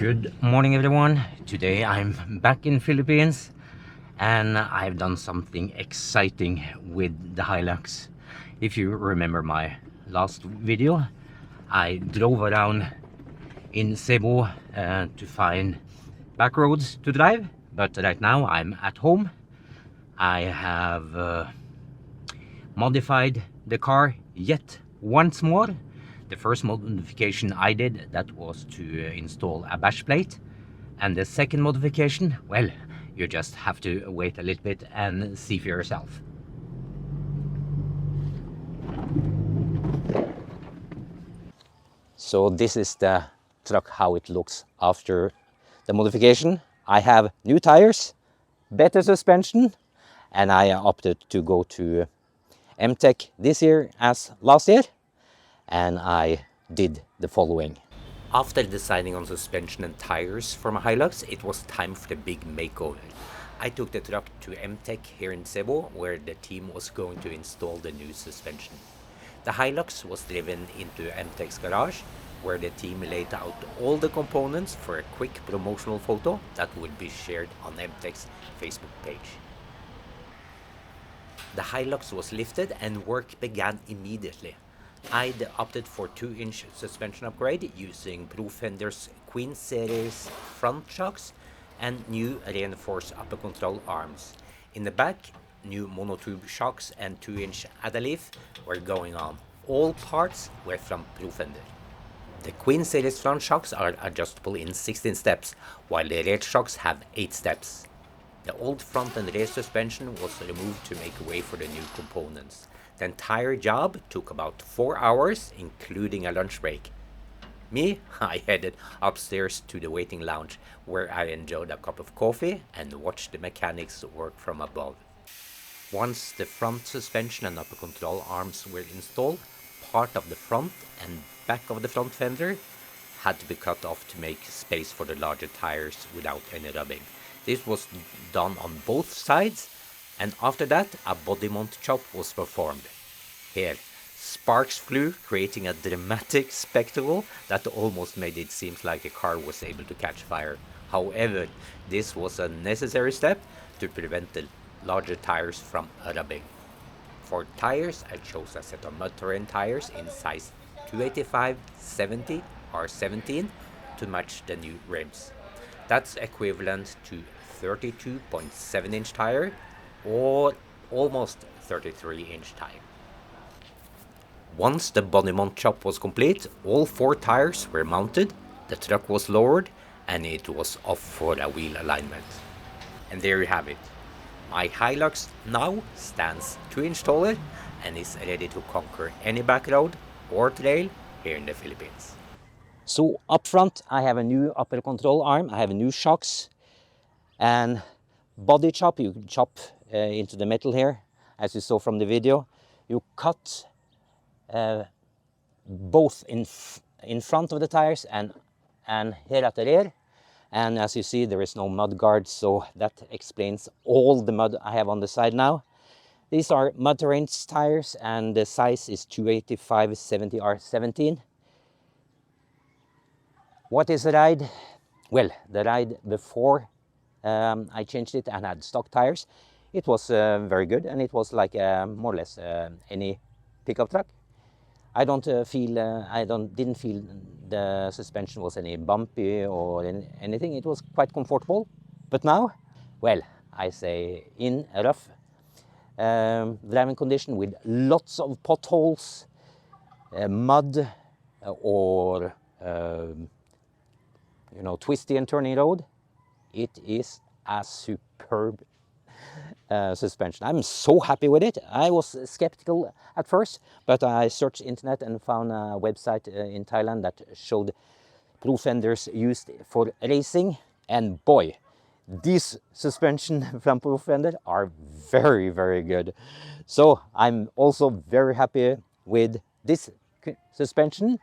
Good morning everyone. Today I'm back in Philippines and I've done something exciting with the Hilux. If you remember my last video, I drove around in Cebu to find back roads to drive, but right now I'm at home. I have modified the car yet once more. The first modification I did, that was to install a bash plate. And the second modification, well, you just have to wait a little bit and see for yourself. So this is the truck, how it looks after the modification. I have new tires, better suspension, and I opted to go to M-Tech this year as last year. And I did the following. After deciding on suspension and tires for my Hilux, it was time for the big makeover. I took the truck to M-Tech here in Cebu, where the team was going to install the new suspension. The Hilux was driven into M-Tech's garage, where the team laid out all the components for a quick promotional photo that would be shared on M-Tech's Facebook page. The Hilux was lifted and work began immediately. I'd opted for 2-inch suspension upgrade using Profender's Queen Series front shocks and new reinforced upper control arms. In the back, new monotube shocks and 2-inch Adaleaf were going on. All parts were from Profender. The Queen Series front shocks are adjustable in 16 steps, while the rear shocks have 8 steps. The old front and rear suspension was removed to make way for the new components. The entire job took about 4 hours, including a lunch break. Me, I headed upstairs to the waiting lounge, where I enjoyed a cup of coffee and watched the mechanics work from above. Once the front suspension and upper control arms were installed, part of the front and back of the front fender had to be cut off to make space for the larger tires without any rubbing. This was done on both sides, and after that a body mount chop was performed. Here, sparks flew, creating a dramatic spectacle that almost made it seem like the car was able to catch fire. However, this was a necessary step to prevent the larger tires from rubbing. For tires, I chose a set of mud terrain tires in size 285/70 R17 to match the new rims. That's equivalent to 32.7-inch tire or almost 33-inch tire. Once the body mount chop was complete, all 4 tires were mounted, the truck was lowered, and it was off for a wheel alignment. And there you have it. My Hilux now stands 2 inches taller and is ready to conquer any back road or trail here in the Philippines. So up front I have a new upper control arm, I have new shocks, and body chop. You can chop into the metal here, as you saw from the video. You cut both in front of the tires and here at the rear. And as you see, there is no mud guard, so that explains all the mud I have on the side now. These are mud terrain tires, and the size is 285/70 R17. What is the ride? Well, the ride before I changed it and had stock tires, it was very good, and it was like more or less any pickup truck. I didn't feel the suspension was any bumpy or anything. It was quite comfortable. But now, well, I say in a rough driving condition with lots of potholes, mud, or twisty and turning road, it is a superb suspension. I'm so happy with it. I was skeptical at first, but I searched internet and found a website in Thailand that showed Profenders used for racing, and boy, these suspension from Profender are very, very good. So I'm also very happy with this suspension.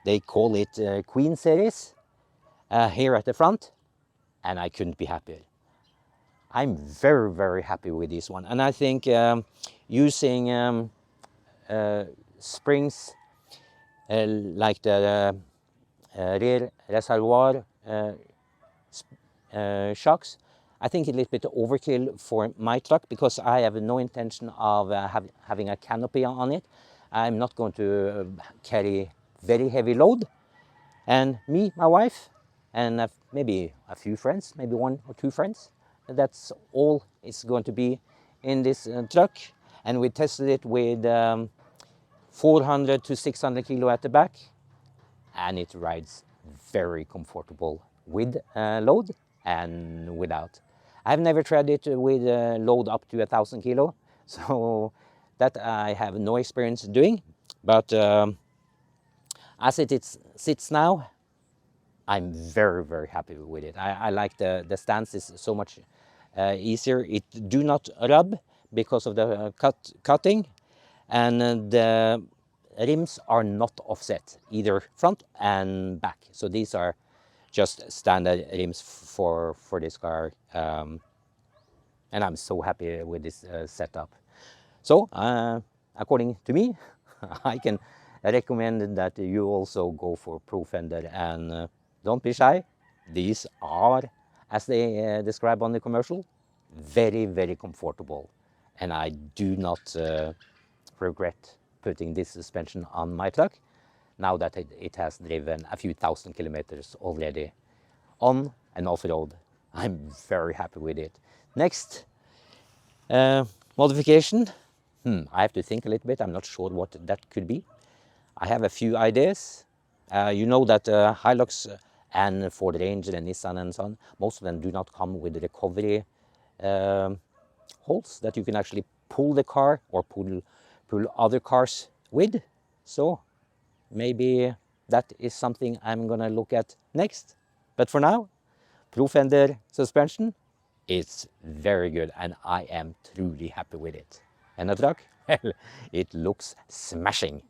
They call it Queen Series here at the front, and I couldn't be happier. I'm very, very happy with this one. And I think using springs like the rear reservoir shocks. I think a little bit overkill for my truck because I have no intention of having a canopy on it. I'm not going to carry very heavy load. And me, my wife, and maybe a few friends, maybe 1 or 2 friends. That's all it's going to be in this truck. And we tested it with 400 to 600 kilo at the back, and it rides very comfortable with load and without. I've never tried it with load up to 1,000 kilo, so that I have no experience doing. But as it sits now, I'm very, very happy with it. I like the stance is so much easier. It do not rub because of the cutting, and the rims are not offset, either front and back. So these are just standard rims for this car. And I'm so happy with this setup. So according to me, I can recommend that you also go for Profender, and don't be shy. These are, as they describe on the commercial, very, very comfortable. And I do not regret putting this suspension on my truck now that it has driven a few thousand kilometers already on and off road. I'm very happy with it. Next modification, I have to think a little bit. I'm not sure what that could be. I have a few ideas. You know that Hilux and Ford Ranger and Nissan and so on, most of them do not come with recovery holes that you can actually pull the car or pull other cars with. So maybe that is something I'm gonna look at next. But for now, Profender suspension is very good, and I am truly happy with it. And the truck, well, it looks smashing.